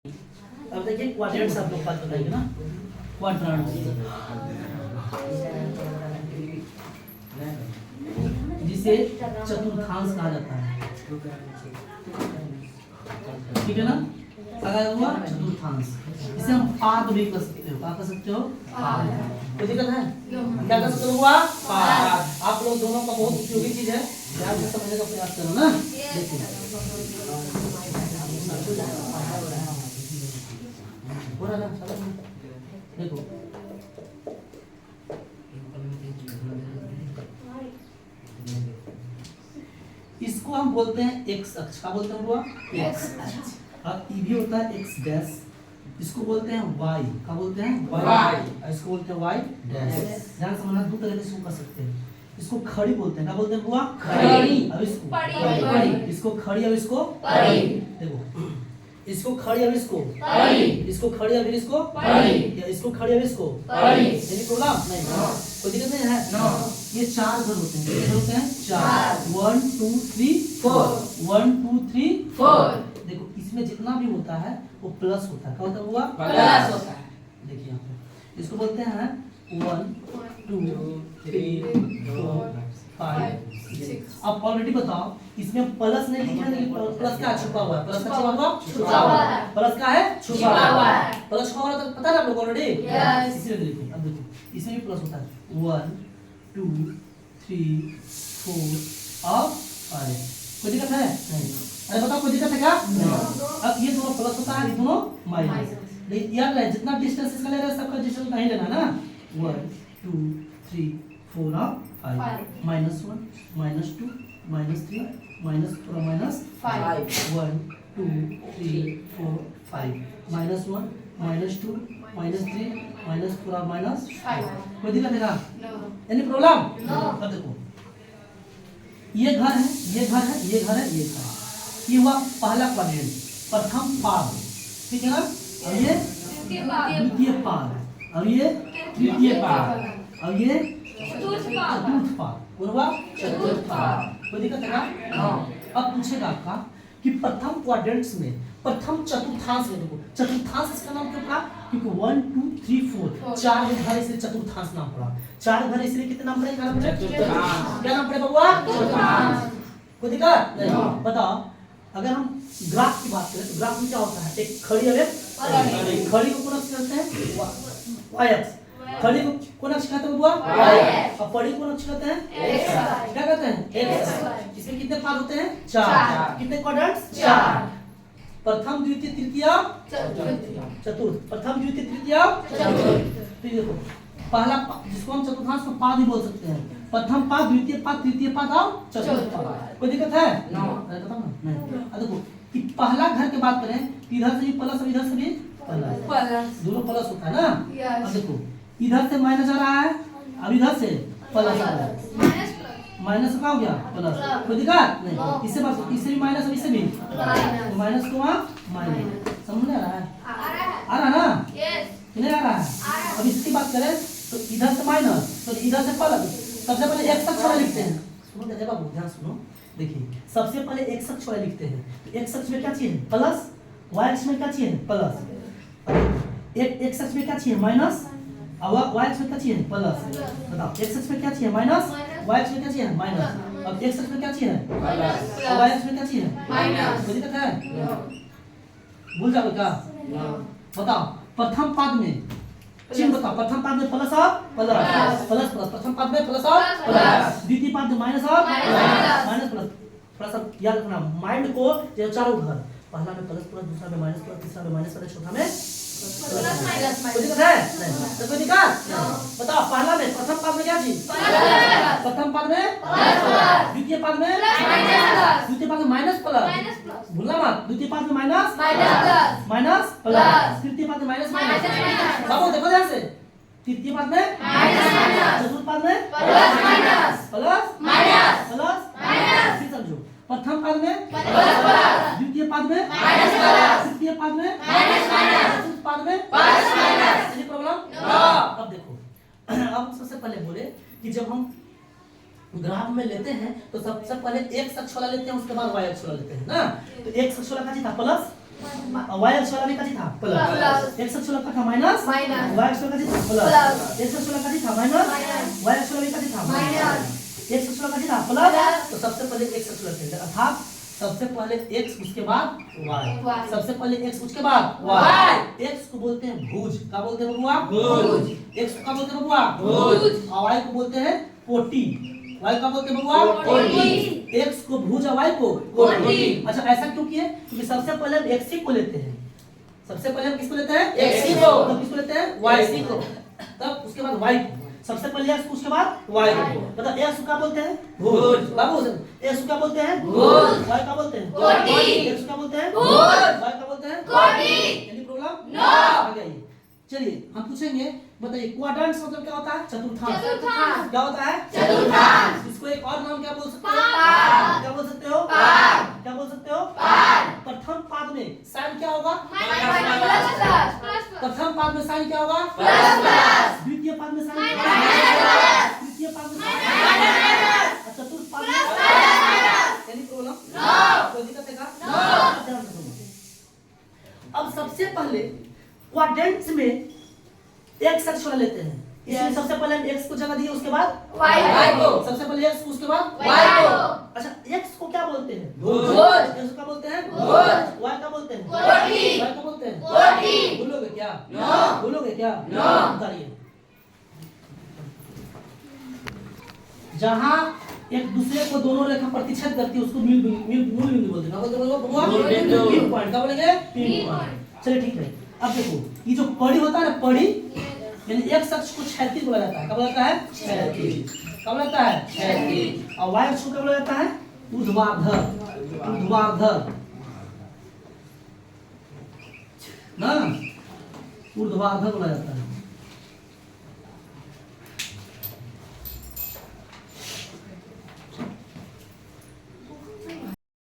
अब देखिए क्वाड्रेंट्स आप लोग बात बताइए ना, क्वाड्रेंट जिसे चतुर्थांश कहा जाता है, ठीक है ना। अगर हुआ चतुर्थांश, इसे हम पाद भी कर सकते हो। क्या कर सकते हो? कोई दिक्कत है? क्या कर सकते हो? हुआ पाद। आप लोग दोनों का बहुत उपयोगी चीज है, ध्यान से समझने का प्रयास करो ना। देखिए पूरा ना देखो, इसको हम बोलते हैं एक्स अक्ष। क्या बोलते हैं? हुआ एक्स अक्ष। अब ये भी होता है एक्स डैश, इसको बोलते हैं वाई। क्या बोलते हैं? वाई। इसको बोलते हैं वाई डैश। ध्यान समझना, दो तरह से इसको कर सकते हैं। इसको खड़ी बोलते हैं। क्या बोलते हैं? हुआ खड़ी। अब इसको पड़ी। इसको खड़ी, अब इसको पड़ी। देखो, इसको खड़ी, अब इसको पड़ी। इसको खड़ी, अब इसको पड़ी। या इसको खड़ी, अब इसको पड़ी। यानी प्रॉब्लम नहीं, कोई दिक्कत नहीं है। ये चार घर होते हैं। कितने होते हैं? चार। 1 2 3 4। 1 2 3 4। देखो, इसमें जितना भी होता है वो प्लस होता है। क्या होता है? हुआ प्लस होता है। देखिए यहाँ पे इसको बोलते हैं 1 2 3 4 5 6। अब ऑलरेडी बताओ, इसमें प्लस नहीं लिखा है, लेकिन प्लस का छुपा हुआ है। प्लस का छुपा हुआ है। प्लस का है छुपा हुआ है। प्लस छुपा हुआ है, तो पता है आप लोग ऑलरेडी, इसलिए लिखे। अब देखो, इसमें भी प्लस होता है 1 2 3 4 और 5। कोई दिक्कत है? नहीं। अरे बताओ, कोई दिक्कत है क्या? अब ये दोनों प्लस होता है, ये दोनों माइनस। लेकिन याद रहे, जितना डिस्टेंस इसका ले रहा है सबका डिस्टेंस नहीं लेना ना। 1 2 3 4 और 5। -1 -2 -3 -4 -5 1 2 3 4 5 -1 -2 -3 -4 -5। कोई दिक्कत है क्या? Any problem? अब देखो, ये घर है, ये घर है, ये घर है, ये घर है। ये हुआ पहला क्वाड्रेंट, प्रथम पाद, ठीक है ना। अब ये द्वितीय पाद, अब ये तृतीय पाद, अब ये चतुर्थ पाद। कौन हुआ? चतुर्थ पाद। कोई दिक्कत है क्या? अब पूछेगा आपका कि प्रथम क्वाड्रेंट्स में, प्रथम चतुर्थांश में, देखो चतुर्थांश इसका नाम क्यों पड़ा? क्योंकि 1 2 3 4 चार घर, इसलिए चतुर्थांश नाम पड़ा। चार घर इसलिए कितने नाम पड़े? क्या नाम पड़े बबुआ? चतुर्थांश। कोई दिक्कत नहीं? बताओ, अगर हम ग्राफ की बात करें तो ग्राफ में क्या होता है? एक खड़ी और एक खड़ी को कौन अक्ष कहते हैं? वाई अक्ष। खड़ी को कौन अक्ष कहते हैं बबुआ? वाई अक्ष। और पड़ी कौन अक्ष कहते हैं? एक्स अक्ष। क्या कहते हैं? एक्स अक्ष। इसमें कितने पाद होते हैं? चार। कितने क्वाड्रेंट्स? चार। प्रथम द्वितीय तृतीय चतुर्थ। प्रथम द्वितीय तृतीय चतुर्थ। तो देखो, पहला जिसको हम चतुर्थांश को पाद ही बोल सकते हैं। प्रथम पाद, द्वितीय पाद, तृतीय पाद और चतुर्थ पाद। कोई दिक्कत है? नहीं। अब देखो, कि पहला घर की बात करें, इधर से भी प्लस और इधर से भी प्लस, दोनों प्लस होता है ना। अब देखो, इधर से माइनस आ रहा है, अब इधर से प्लस आ रहा है। माइनस का हो गया प्लस। कोई दिक्कत नहीं? इससे बात, इससे भी माइनस और इससे भी तो माइनस को माइनस। समझ में आ रहा है? आ रहा है ना? नहीं आ रहा है? अब इसकी बात करें तो इधर से माइनस, तो इधर से प्लस। सबसे पहले एक्स अक्ष वाला लिखते हैं। सुनो क्या बाबू, ध्यान सुनो। देखिए, सबसे पहले एक्स अक्ष वाला लिखते हैं। तो एक्स अक्ष में क्या चाहिए? प्लस। वाई अक्ष में क्या चाहिए? प्लस। एक्स अक्ष में क्या चाहिए? माइनस। और वाई अक्ष में क्या चाहिए? प्लस। बताओ, एक्स अक्ष में क्या चाहिए? माइनस। वाई अक्ष में क्या चाहिए? माइनस। अब एक्स अक्ष में क्या चाहिए? प्लस। और वाई अक्ष में क्या चाहिए? माइनस। कोई दिक्कत है? भूल जाओ क्या? बताओ, प्रथम पाद में चिन्ह बताओ। प्रथम पाद में प्लस और प्लस, प्लस प्लस। प्रथम पाद में प्लस और प्लस। द्वितीय पाद में माइनस और माइनस प्लस। थोड़ा सा याद रखना, माइंड को ये चारों घर, पहला में प्लस प्लस, दूसरा में माइनस प्लस, तीसरा में माइनस प्लस, चौथा में प्लस माइनस। कोई दिक्कत है? नहीं। तो कोई दिक्कत? बताओ, पहला में प्रथम पाद में क्या चीज? प्रथम पाद में प्लस, द्वितीय पाद में माइनस, द्वितीय पाद में माइनस प्लस, भूलना मत। द्वितीय पाद में माइनस माइनस प्लस, तृतीय पाद में माइनस माइनस। बाबू देखो ध्यान से, तृतीय पाद में माइनस, चतुर्थ पाद में plus minus plus minus plus minus. फिर समझो, प्रथम पाद में प्लस, द्वितीय पाद में माइनस प्लस, तृतीय पाद में माइनस माइनस, चतुर्थ पाद में प्लस माइनस। ये प्रॉब्लम? अब देखो, अब सबसे पहले बोले कि जब हम ग्राफ में लेते हैं तो सबसे पहले एक्स अक्ष वाला लेते हैं, उसके बाद वाई अक्ष वाला लेते हैं ना। तो एक्स अक्ष वाला क्या था? प्लस। y अक्ष वाला भी कथी था प्लस, x अक्ष वाला का था माइनस, माइनस, y अक्ष वाला कथी था प्लस, x अक्ष वाला कथी था माइनस, y अक्ष वाला भी कथी था माइनस, x अक्ष वाला कथी था प्लस। तो सबसे पहले x अक्ष वाला टेंजर अर्थात सबसे पहले x उसके बाद y, सबसे पहले x उसके बाद y। x को बोलते हैं भुज, क्या बोलते हैं बबुआ भुज, x को क्या बोलते हैं बबुआ भुज, और y को बोलते हैं कोटि, y का बोलते हैं बबुआ कोटि, x को भुज और y को कोटि। अच्छा ऐसा क्यों किए, क्योंकि सबसे पहले हम x को लेते हैं, सबसे पहले हम किसको लेते हैं x को, तब किसको लेते हैं y को, तब उसके बाद y को, सबसे पहले x उसके बाद y को। मतलब x को क्या बोलते हैं भुज, बाबू x को क्या बोलते हैं भुज, y का बोलते हैं कोटि, x को क्या बोलते हैं भुज, y का बोलते हैं कोटि। एनी प्रॉब्लम नो आ गई। चलिए हम पूछेंगे, बताइए क्वाड्रेंट्स मतलब क्या होता है चतुर्थांश, क्या होता है चतुर्थांश। इसको एक और नाम क्या बोल सकते हो, क्या बोल सकते हो, क्या बोल सकते हो। प्रथम पाद में साइन क्या होगा, प्रथम पाद में साइन क्या होगा, द्वितीय पाद में साइन, तृतीय पाद में साइन, चतुर्थ पाद में एनी प्रॉब्लम नो, कोई दिक्कत है क्या। अब सबसे पहले क्वाड्रेंट्स में x अक्ष वाला लेते हैं, इसलिए सबसे पहले हम x को जगह दिए, उसके बाद y को, सबसे पहले x उसके बाद y को। अच्छा x को क्या बोलते हैं भुज, x को क्या बोलते हैं भुज, y का बोलते हैं कोटि, y का बोलते हैं कोटि। भूलोगे क्या नो, भूलोगे क्या नो। बताइए जहां एक दूसरे को दोनों रेखा प्रतिच्छेद करती है उसको मूल बिंदु बोलते हैं, क्या बोलते हैं बबुआ पिन पॉइंट, क्या बोलेंगे पिन पॉइंट। चलिए ठीक है, अब देखो ये जो पड़ी होता है ना, पड़ी यानी x अक्ष को क्षैतिज बोला जाता है, क्या बोला जाता है क्षैतिज, क्या बोला जाता है क्षैतिज, और y अक्ष को क्या बोला जाता है ऊर्ध्वाधर, ऊर्ध्वाधर ना, ऊर्ध्वाधर बोला जाता है।